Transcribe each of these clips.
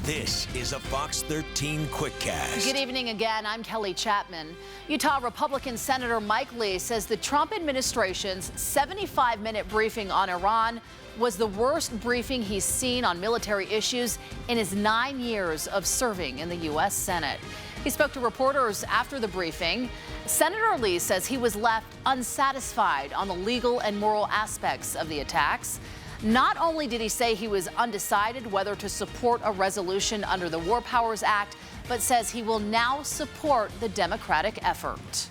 This is a Fox 13 Quickcast. Good evening again. I'm Kelly Chapman. Utah Republican Senator Mike Lee says the Trump administration's 75-minute briefing on Iran was the worst briefing he's seen on military issues in his 9 years of serving in the U.S. Senate. He spoke to reporters after the briefing. Senator Lee says he was left unsatisfied on the legal and moral aspects of the attacks. Not only did he say he was undecided whether to support a resolution under the War Powers Act, but says he will now support the Democratic effort.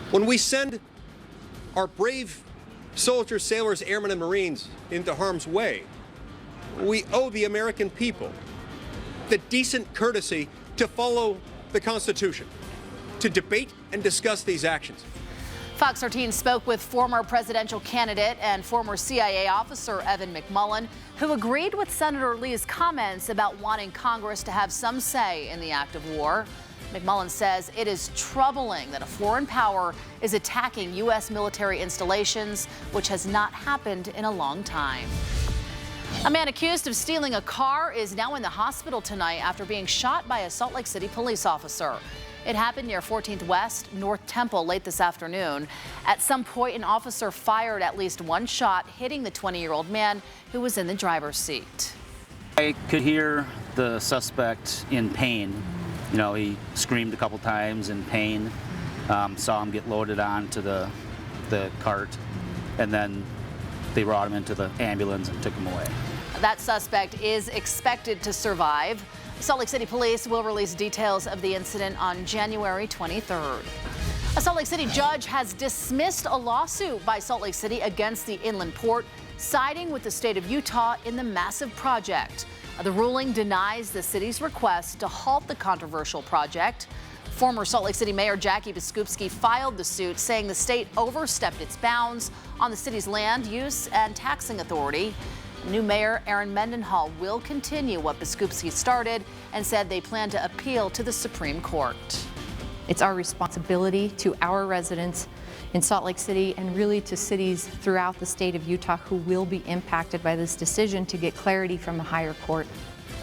When we send our brave soldiers, sailors, airmen, and Marines into harm's way, we owe the American people the decent courtesy to follow the Constitution, to debate and discuss these actions. Fox 13 spoke with former presidential candidate and former CIA officer Evan McMullin, who agreed with Senator Lee's comments about wanting Congress to have some say in the act of war. McMullin says it is troubling that a foreign power is attacking U.S. military installations, which has not happened in a long time. A man accused of stealing a car is now in the hospital tonight after being shot by a Salt Lake City police officer. It happened near 14th West, North Temple late this afternoon. At some point, an officer fired at least one shot, hitting the 20-year-old man who was in the driver's seat. I could hear the suspect in pain. You know, he screamed a couple times in pain. Saw him get loaded onto the cart, and then they brought him into the ambulance and took him away. That suspect is expected to survive. Salt Lake City Police will release details of the incident on January 23rd. A Salt Lake City judge has dismissed a lawsuit by Salt Lake City against the Inland Port, siding with the state of Utah in the massive project. The ruling denies the city's request to halt the controversial project. Former Salt Lake City Mayor Jackie Biskupski filed the suit, saying the state overstepped its bounds on the city's land use and taxing authority. New Mayor Aaron Mendenhall will continue what Biskupski started and said they plan to appeal to the Supreme Court. It's our responsibility to our residents in Salt Lake City and really to cities throughout the state of Utah who will be impacted by this decision to get clarity from a higher court.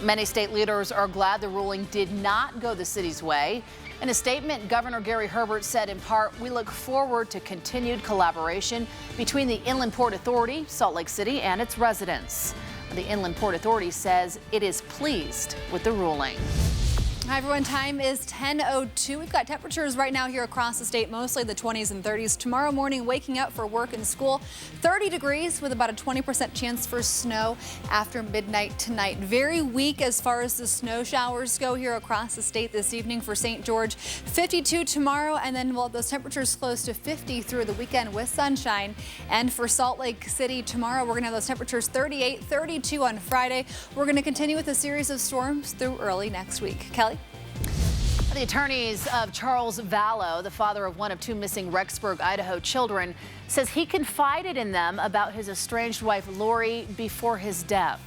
Many state leaders are glad the ruling did not go the city's way. In a statement, Governor Gary Herbert said in part, "We look forward to continued collaboration between the Inland Port Authority, Salt Lake City, and its residents." The Inland Port Authority says it is pleased with the ruling. Hi everyone, time is 10:02. We've got temperatures right now here across the state, mostly the 20s and 30s. Tomorrow morning, waking up for work and school, 30 degrees with about a 20% chance for snow after midnight tonight. Very weak as far as the snow showers go here across the state this evening for St. George. 52 tomorrow, and then those temperatures close to 50 through the weekend with sunshine. And for Salt Lake City tomorrow, we're going to have those temperatures 38, 32 on Friday. We're going to continue with a series of storms through early next week. Kelly? The attorneys of Charles Vallow, the father of one of two missing Rexburg, Idaho children, says he confided in them about his estranged wife, Lori, before his death.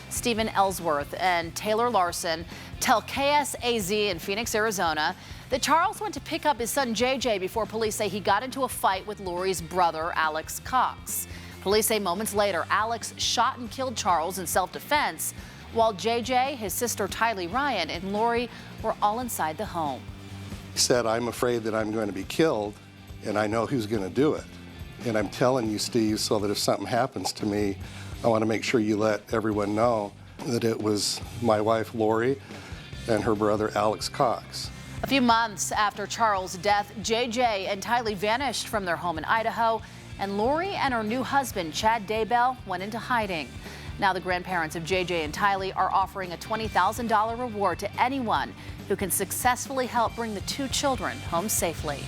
Stephen Ellsworth and Taylor Larson tell KSAZ in Phoenix, Arizona, that Charles went to pick up his son, JJ, before police say he got into a fight with Lori's brother, Alex Cox. Police say moments later, Alex shot and killed Charles in self-defense, while JJ, his sister Tylee Ryan, and Lori were all inside the home. He said, "I'm afraid that I'm going to be killed, and I know who's going to do it. And I'm telling you, Steve, so that if something happens to me, I want to make sure you let everyone know that it was my wife, Lori, and her brother, Alex Cox." A few months after Charles' death, JJ and Tylee vanished from their home in Idaho, and Lori and her new husband, Chad Daybell, went into hiding. Now the grandparents of JJ and Tylee are offering a $20,000 reward to anyone who can successfully help bring the two children home safely.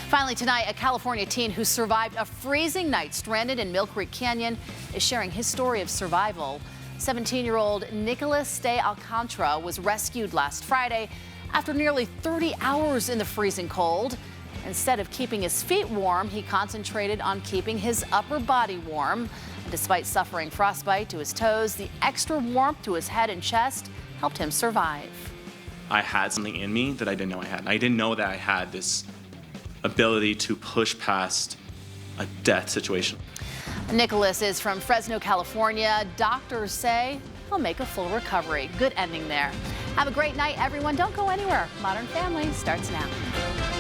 Finally tonight, a California teen who survived a freezing night stranded in Mill Creek Canyon is sharing his story of survival. 17-year-old Nicholas de Alcantara was rescued last Friday after nearly 30 hours in the freezing cold. Instead of keeping his feet warm, he concentrated on keeping his upper body warm. Despite suffering frostbite to his toes, the extra warmth to his head and chest helped him survive. I had something in me that I didn't know I had. I didn't know that I had this ability to push past a death situation. Nicholas is from Fresno, California. Doctors say he'll make a full recovery. Good ending there. Have a great night, everyone. Don't go anywhere. Modern Family starts now.